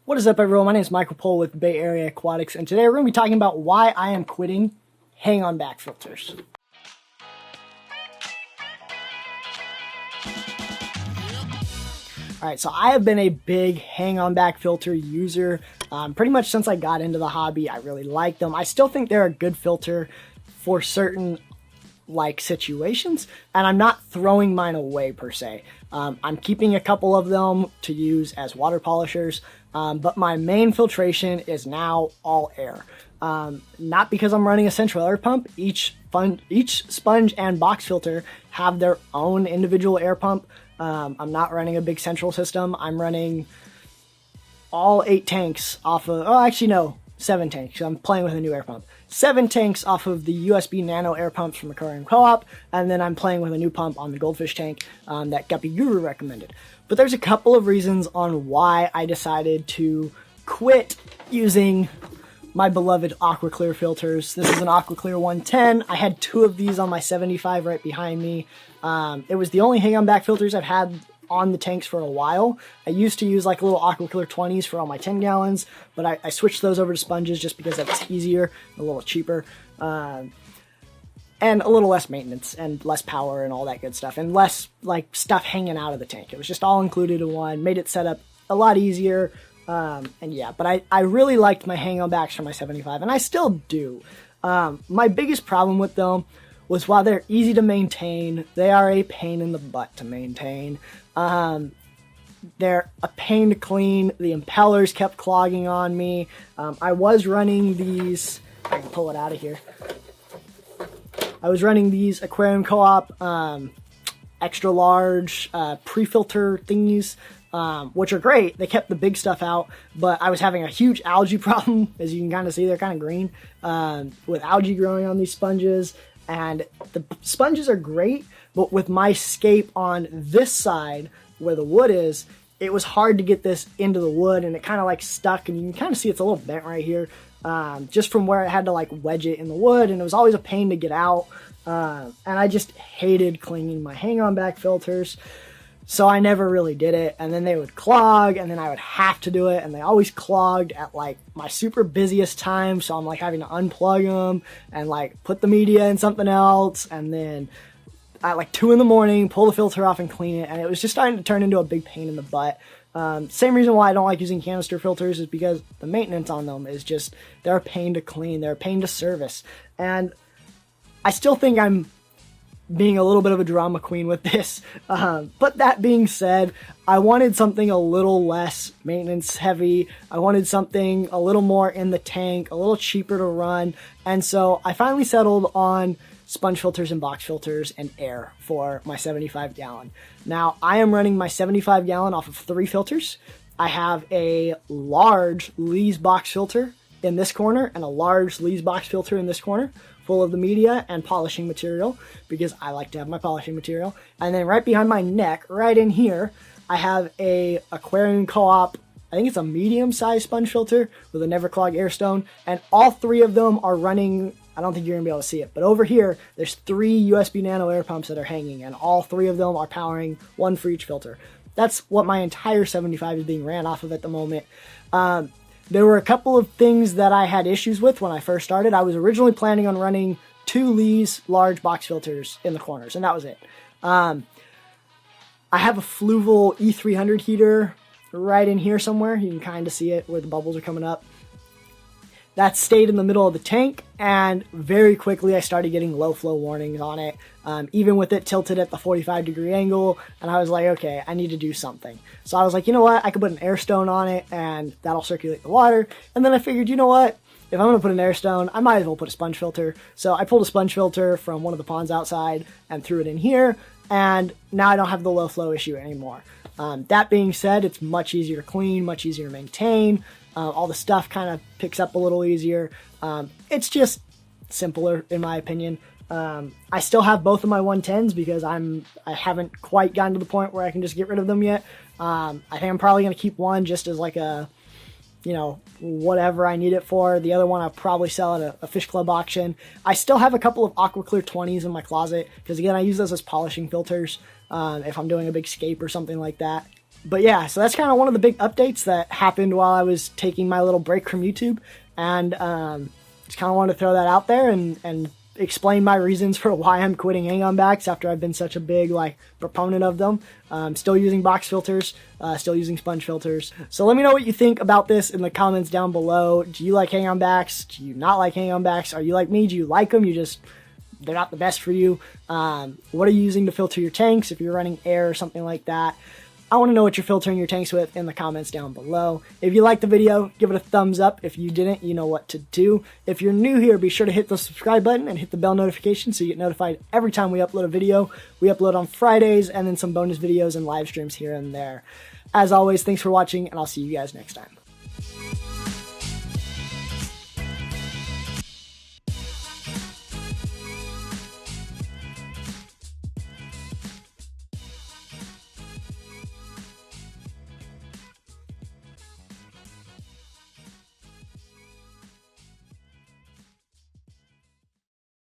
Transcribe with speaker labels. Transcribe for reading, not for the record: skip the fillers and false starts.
Speaker 1: What is up, everyone? My name is Michael Pohl with Bay Area Aquatics, and today we're going to be talking about why I am quitting hang-on back filters. Alright, so I have been a big hang-on back filter user pretty much since I got into the hobby. I really like them. I still think they're a good filter for certain situations, and I'm not throwing mine away per se. I'm keeping a couple of them to use as water polishers, but my main filtration is now all air. Not because I'm running a central air pump. Each sponge and box filter have their own individual air pump. I'm not running a big central system. I'm running all 8 tanks off of, oh actually no, 7 tanks. I'm playing with a new air pump. 7 tanks off of the USB Nano air pumps from Aquarium Co-op, and then I'm playing with a new pump on the goldfish tank that Guppy Guru recommended. But there's a couple of reasons on why I decided to quit using my beloved Aqua Clear filters. This is an Aqua Clear 110. I had 2 of these on my 75 right behind me. It was the only hang-on back filters I've had on the tanks for a while. I used to use like little Aqua Clear 20s for all my 10 gallons, but I switched those over to sponges just because that's easier, a little cheaper, and a little less maintenance and less power and all that good stuff, and less like stuff hanging out of the tank. It was just all included in one, made it set up a lot easier, and yeah, but I really liked my hang-on backs for my 75, and I still do. My biggest problem with them was while they're easy to maintain, they are a pain in the butt to maintain. They're a pain to clean. The impellers kept clogging on me. I was running these, I can pull it out of here. I was running these Aquarium Co-op extra large pre-filter thingies, which are great. They kept the big stuff out, but I was having a huge algae problem. As you can kind of see, they're kind of green with algae growing on these sponges. And the sponges are great, but with my scape on this side where the wood is, it was hard to get this into the wood, and it kind of like stuck, and you can kind of see it's a little bent right here, just from where I had to like wedge it in the wood, and it was always a pain to get out, and I just hated cleaning my hang-on back filters. So I never really did it, and then they would clog, and then I would have to do it, and they always clogged at like my super busiest time, so I'm like having to unplug them and like put the media in something else, and then at like 2 in the morning, pull the filter off and clean it, and it was just starting to turn into a big pain in the butt. Same reason why I don't like using canister filters is because the maintenance on them is just, they're a pain to clean, they're a pain to service, and I still think I'm being a little bit of a drama queen with this, but that being said, I wanted something a little less maintenance heavy. I wanted something a little more in the tank, a little cheaper to run, and so I finally settled on sponge filters and box filters and air for my 75 gallon. Now I am running my 75 gallon off of 3 filters. I have a large Lee's box filter in this corner and a large Lee's box filter in this corner, full of the media and polishing material, because I like to have my polishing material. And then right behind my neck, right in here, I have a Aquarium Co-op, I think it's a medium-sized sponge filter with a Never Clog air stone, and all 3 of them are running, I don't think you're gonna be able to see it, but over here, there's 3 USB Nano air pumps that are hanging, and all 3 of them are powering 1 for each filter. That's what my entire 75 is being ran off of at the moment. There were a couple of things that I had issues with when I first started. I was originally planning on running 2 Lee's large box filters in the corners, and that was it. I have a Fluval E300 heater right in here somewhere. You can kind of see it where the bubbles are coming up. That stayed in the middle of the tank, and very quickly I started getting low flow warnings on it, even with it tilted at the 45-degree angle, and I was like, okay, I need to do something. So I was like, you know what, I could put an air stone on it, and that'll circulate the water, and then I figured, you know what, if I'm going to put an air stone, I might as well put a sponge filter. So I pulled a sponge filter from one of the ponds outside and threw it in here, and now I don't have the low flow issue anymore. That being said, it's much easier to clean, much easier to maintain. All the stuff kind of picks up a little easier. It's just simpler, in my opinion. I still have both of my 110s because I haven't quite gotten to the point where I can just get rid of them yet. I think I'm probably going to keep one just as like a, you know, whatever I need it for. The other one I'll probably sell at a fish club auction. I still have a couple of Aqua Clear 20s in my closet because, again, I use those as polishing filters if I'm doing a big scape or something like that. But yeah, so that's kind of one of the big updates that happened while I was taking my little break from YouTube. And just kind of wanted to throw that out there and explain my reasons for why I'm quitting hang-on backs after I've been such a big proponent of them. Still using box filters, still using sponge filters. So let me know what you think about this in the comments down below. Do you like hang-on backs? Do you not like hang-on backs? Are you like me? Do you like them? They're not the best for you. What are you using to filter your tanks if you're running air or something like that? I want to know what you're filtering your tanks with in the comments down below. If you liked the video, give it a thumbs up. If you didn't, you know what to do. If you're new here, be sure to hit the subscribe button and hit the bell notification so you get notified every time we upload a video. We upload on Fridays and then some bonus videos and live streams here and there. As always, thanks for watching, and I'll see you guys next time.